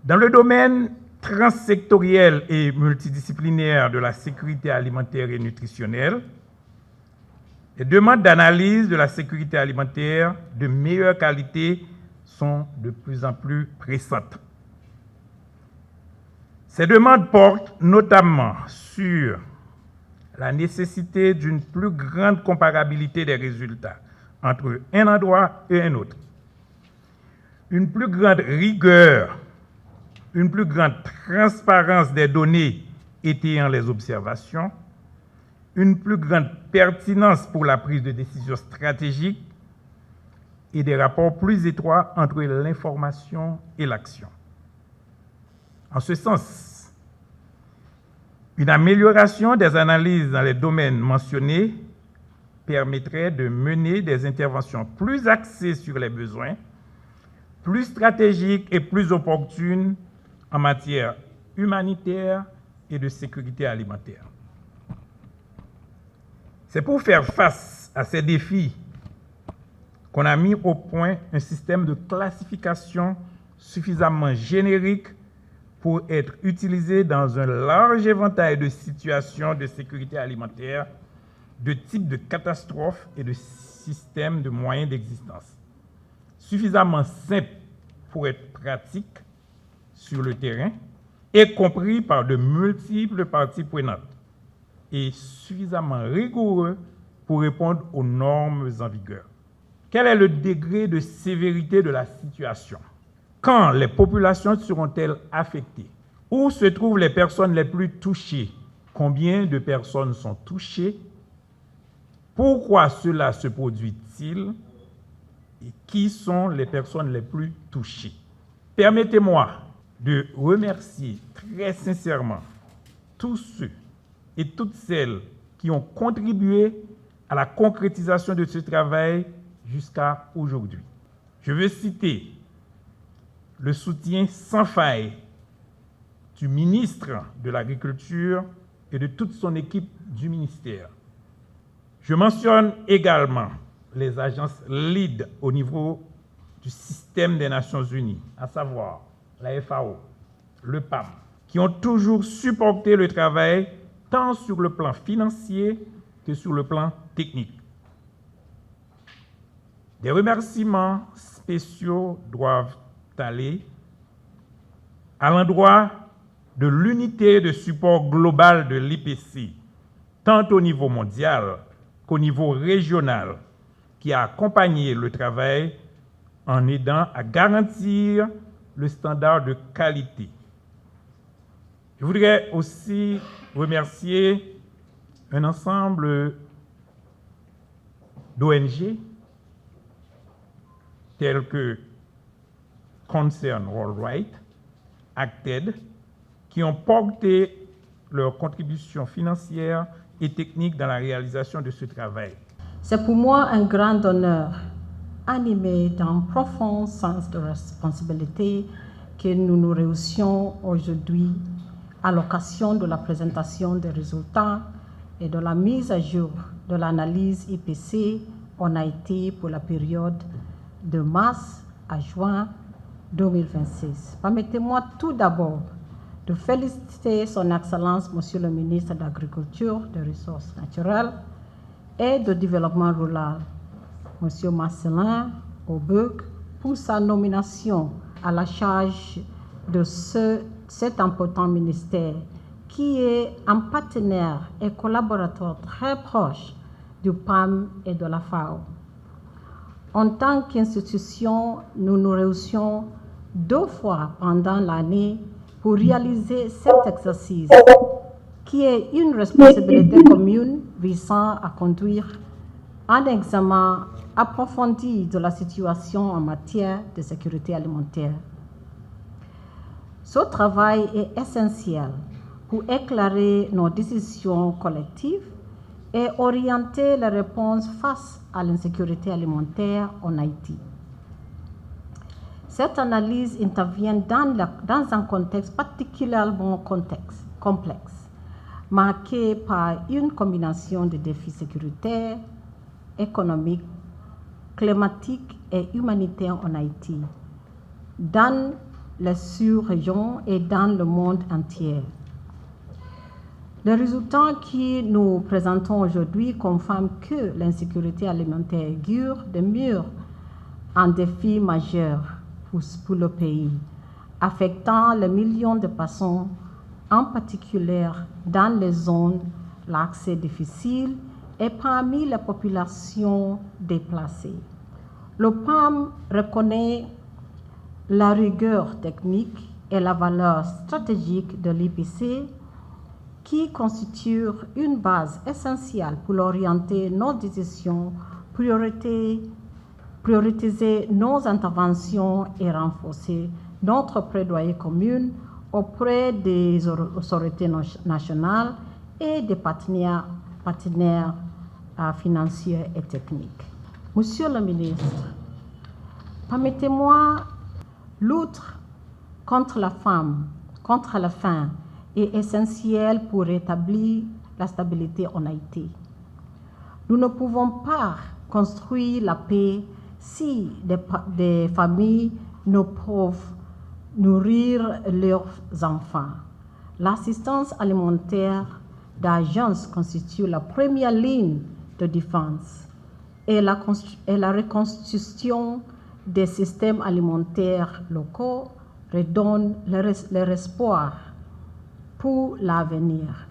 Dans le domaine transsectoriel et multidisciplinaire de la sécurité alimentaire et nutritionnelle, les demandes d'analyse de la sécurité alimentaire de meilleure qualité sont de plus en plus pressantes. Ces demandes portent notamment sur la nécessité d'une plus grande comparabilité des résultats entre un endroit et un autre, une plus grande rigueur, une plus grande transparence des données étayant les observations, une plus grande pertinence pour la prise de décision stratégique et des rapports plus étroits entre l'information et l'action. En ce sens, une amélioration des analyses dans les domaines mentionnés permettrait de mener des interventions plus axées sur les besoins, plus stratégiques et plus opportunes en matière humanitaire et de sécurité alimentaire. C'est pour faire face à ces défis qu'on a mis au point un système de classification suffisamment générique pour être utilisé dans un large éventail de situations de sécurité alimentaire, de types de catastrophes et de systèmes de moyens d'existence. Suffisamment simple pour être pratique sur le terrain et compris par de multiples parties prenantes, et suffisamment rigoureux pour répondre aux normes en vigueur. Quel est le degré de sévérité de la situation? Quand les populations seront-elles affectées? Où se trouvent les personnes les plus touchées? Combien de personnes sont touchées? Pourquoi cela se produit-il? Et qui sont les personnes les plus touchées? Permettez-moi de remercier très sincèrement tous ceux et toutes celles qui ont contribué à la concrétisation de ce travail jusqu'à aujourd'hui. Je veux citer le soutien sans faille du ministre de l'Agriculture et de toute son équipe du ministère. Je mentionne également les agences lead au niveau du système des Nations Unies, à savoir la FAO, le PAM, qui ont toujours supporté le travail tant sur le plan financier que sur le plan technique. Des remerciements spéciaux doivent aller à l'endroit de l'unité de support global de l'IPC, tant au niveau mondial qu'au niveau régional, qui a accompagné le travail en aidant à garantir le standard de qualité. Je voudrais aussi remercier un ensemble d'ONG tels que Concern Worldwide, Acted, qui ont porté leur contribution financière et technique dans la réalisation de ce travail. C'est pour moi un grand honneur, animé d'un profond sens de responsabilité, que nous nous réunissions aujourd'hui à l'occasion de la présentation des résultats et de la mise à jour de l'analyse IPC en Haïti pour la période de mars à juin 2026. Permettez-moi tout d'abord de féliciter son Excellence, Monsieur le ministre de l'Agriculture, des Ressources naturelles et de Développement rural, Monsieur Marcelin Aubeuc, pour sa nomination à la charge de cet important ministère qui est un partenaire et collaborateur très proche du PAM et de la FAO. En tant qu'institution, nous nous réunissions 2 fois pendant l'année pour réaliser cet exercice, qui est une responsabilité commune visant à conduire un examen approfondi de la situation en matière de sécurité alimentaire. Ce travail est essentiel pour éclairer nos décisions collectives et orienter les réponses face à l'insécurité alimentaire en Haïti. Cette analyse intervient dans un contexte particulièrement complexe, marqué par une combinaison de défis sécuritaires, économiques, climatiques et humanitaires en Haïti, dans les sous-régions et dans le monde entier. Les résultats que nous présentons aujourd'hui confirment que l'insécurité alimentaire augure de mieux un défi majeur pour le pays, affectant les millions de personnes, en particulier dans les zones l'accès difficile et parmi les populations déplacées. Le PAM reconnaît la rigueur technique et la valeur stratégique de l'IPC qui constitue une base essentielle pour orienter nos décisions, prioriser nos interventions et renforcer notre plaidoyer commun auprès des autorités nationales et des partenaires financiers et techniques. Monsieur le ministre, permettez-moi, lutte contre la faim est essentielle pour rétablir la stabilité en Haïti. Nous ne pouvons pas construire la paix si des familles ne peuvent nourrir leurs enfants. L'assistance alimentaire d'agence constitue la première ligne de défense et la reconstruction des systèmes alimentaires locaux redonne leur espoir pour l'avenir.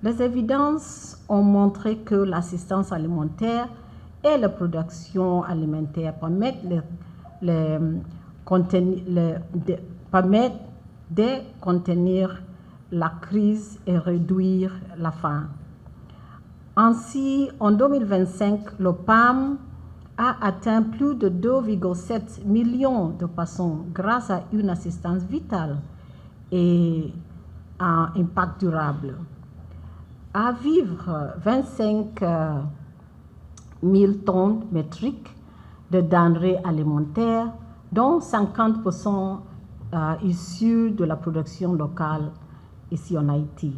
Les évidences ont montré que l'assistance alimentaire et la production alimentaire permettent de contenir la crise et réduire la faim. Ainsi, en 2025, le PAM a atteint plus de 2,7 millions de personnes grâce à une assistance vitale et un impact durable. À vivre 25 000 tonnes métriques de denrées alimentaires, dont 50% issus de la production locale ici en Haïti,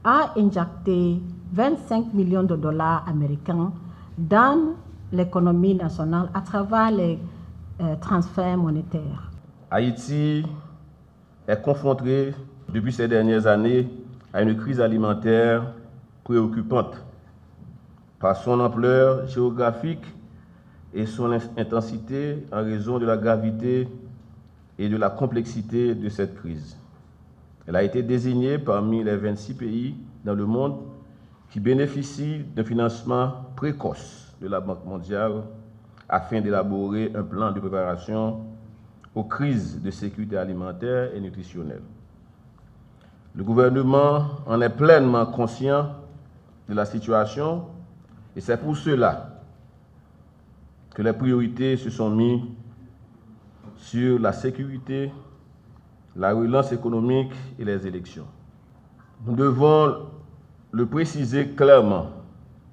a injecté 25 millions de dollars américains dans l'économie nationale à travers les transferts monétaires. Haïti est confronté depuis ces dernières années à une crise alimentaire préoccupante par son ampleur géographique et son intensité en raison de la gravité et de la complexité de cette crise. Elle a été désignée parmi les 26 pays dans le monde qui bénéficient d'un financement précoce de la Banque mondiale afin d'élaborer un plan de préparation aux crises de sécurité alimentaire et nutritionnelle. Le gouvernement en est pleinement conscient de la situation et c'est pour cela que les priorités se sont mises sur la sécurité, la relance économique et les élections. Nous devons le préciser clairement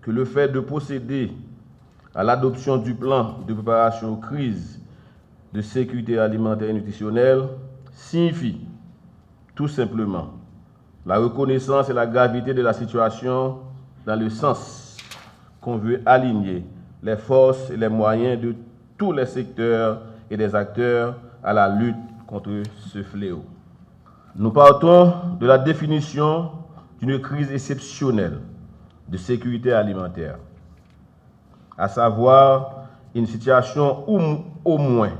que le fait de procéder à l'adoption du plan de préparation aux crises de sécurité alimentaire et nutritionnelle signifie tout simplement la reconnaissance et la gravité de la situation dans le sens qu'on veut aligner les forces et les moyens de tous les secteurs et des acteurs à la lutte contre ce fléau. Nous partons de la définition d'une crise exceptionnelle de sécurité alimentaire, à savoir une situation où au moins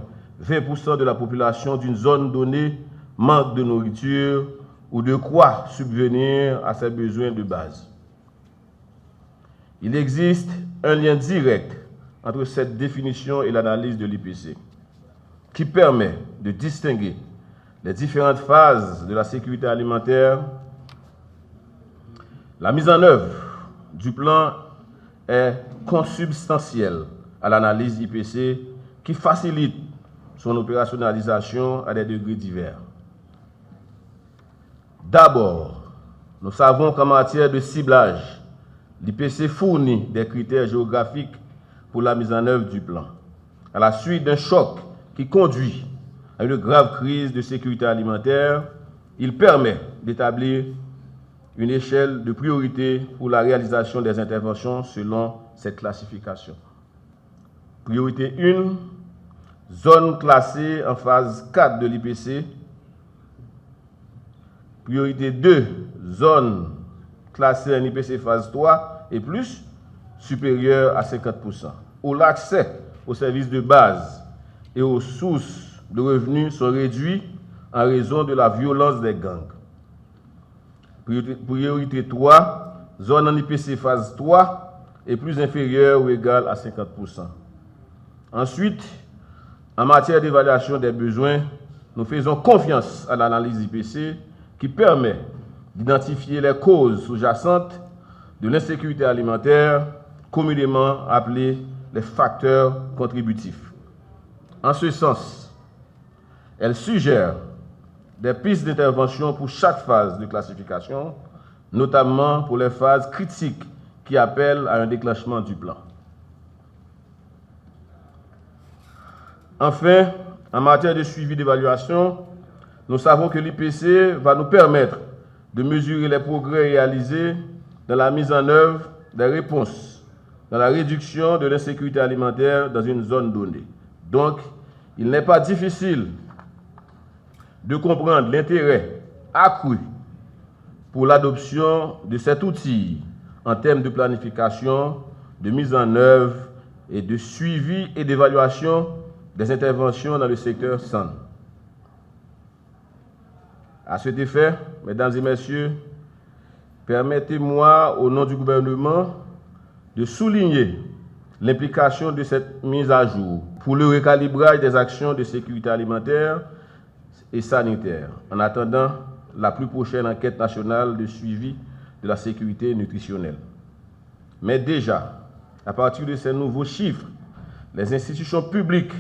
20% de la population d'une zone donnée manque de nourriture ou de quoi subvenir à ses besoins de base. Il existe un lien direct entre cette définition et l'analyse de l'IPC, qui permet de distinguer les différentes phases de la sécurité alimentaire. La mise en œuvre du plan est consubstantielle à l'analyse IPC qui facilite son opérationnalisation à des degrés divers. D'abord, nous savons qu'en matière de ciblage, l'IPC fournit des critères géographiques pour la mise en œuvre du plan. À la suite d'un choc qui conduit à une grave crise de sécurité alimentaire, il permet d'établir une échelle de priorité pour la réalisation des interventions selon cette classification. Priorité 1, zones classées en phase 4 de l'IPC. Priorité 2, zones classées en IPC phase 3 et plus, supérieures à 50%. Où l'accès aux services de base et aux sources de revenus sont réduits en raison de la violence des gangs. Priorité 3, zone en IPC phase 3 est plus inférieure ou égale à 50%. Ensuite, en matière d'évaluation des besoins, nous faisons confiance à l'analyse IPC qui permet d'identifier les causes sous-jacentes de l'insécurité alimentaire, communément appelées les facteurs contributifs. En ce sens, elle suggère des pistes d'intervention pour chaque phase de classification, notamment pour les phases critiques qui appellent à un déclenchement du plan. Enfin, en matière de suivi d'évaluation, nous savons que l'IPC va nous permettre de mesurer les progrès réalisés dans la mise en œuvre des réponses, dans la réduction de l'insécurité alimentaire dans une zone donnée. Donc, il n'est pas difficile de comprendre l'intérêt accru pour l'adoption de cet outil en termes de planification, de mise en œuvre et de suivi et d'évaluation des interventions dans le secteur SAN. À cet effet, mesdames et messieurs, permettez-moi, au nom du gouvernement, de souligner l'implication de cette mise à jour pour le recalibrage des actions de sécurité alimentaire et sanitaire, en attendant la plus prochaine enquête nationale de suivi de la sécurité nutritionnelle. Mais déjà, à partir de ces nouveaux chiffres, les institutions publiques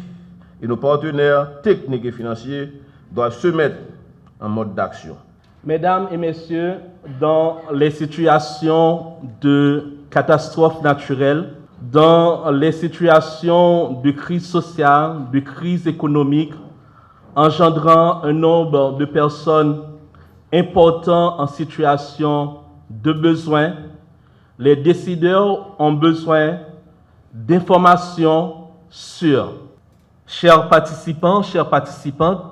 et nos partenaires techniques et financiers doivent se mettre en mode d'action. Mesdames et messieurs, dans les situations de catastrophes naturelles, dans les situations de crise sociale, de crise économique, engendrant un nombre de personnes important en situation de besoin, les décideurs ont besoin d'informations sûres. Chers participants, chères participantes,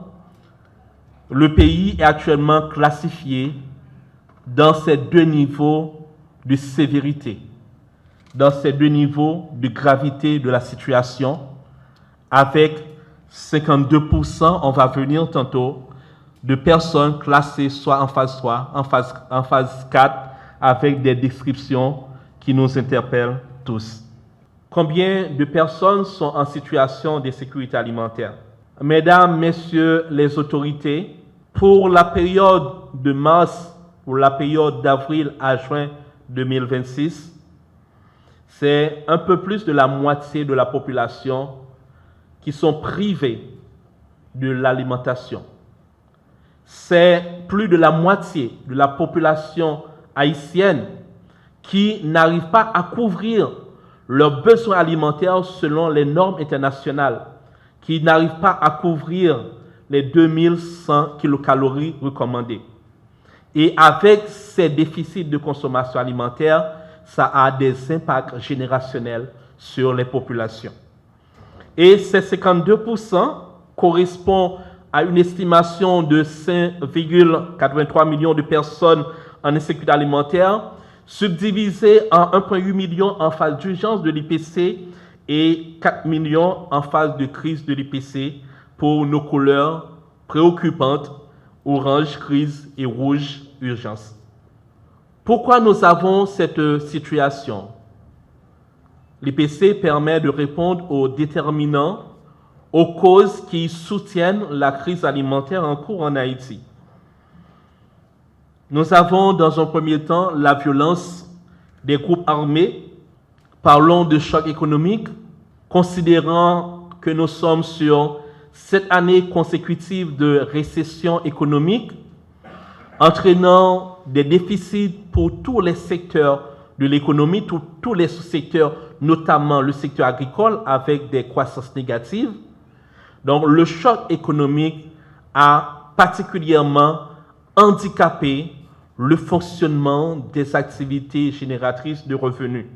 le pays est actuellement classifié dans ces deux niveaux de sévérité, dans ces deux niveaux de gravité de la situation, avec 52%, on va venir tantôt, de personnes classées soit en phase 3, en phase 4, avec des descriptions qui nous interpellent tous. Combien de personnes sont en situation de sécurité alimentaire? Mesdames, Messieurs les autorités, pour la période de mars, pour la période d'avril à juin 2026, c'est un peu plus de la moitié de la population qui sont privés de l'alimentation. C'est plus de la moitié de la population haïtienne qui n'arrive pas à couvrir leurs besoins alimentaires selon les normes internationales, qui n'arrive pas à couvrir les 2100 kilocalories recommandées. Et avec ces déficits de consommation alimentaire, ça a des impacts générationnels sur les populations. Et ces 52% correspondent à une estimation de 5,83 millions de personnes en insécurité alimentaire, subdivisées en 1,8 million en phase d'urgence de l'IPC et 4 millions en phase de crise de l'IPC pour nos couleurs préoccupantes, orange, crise et rouge, urgence. Pourquoi nous avons cette situation? L'IPC permet de répondre aux déterminants, aux causes qui soutiennent la crise alimentaire en cours en Haïti. Nous avons dans un premier temps la violence des groupes armés. Parlons de choc économique, considérant que nous sommes sur 7 années consécutives de récession économique, entraînant des déficits pour tous les secteurs de l'économie, tous les sous-secteurs, notamment le secteur agricole, avec des croissances négatives. Donc, le choc économique a particulièrement handicapé le fonctionnement des activités génératrices de revenus.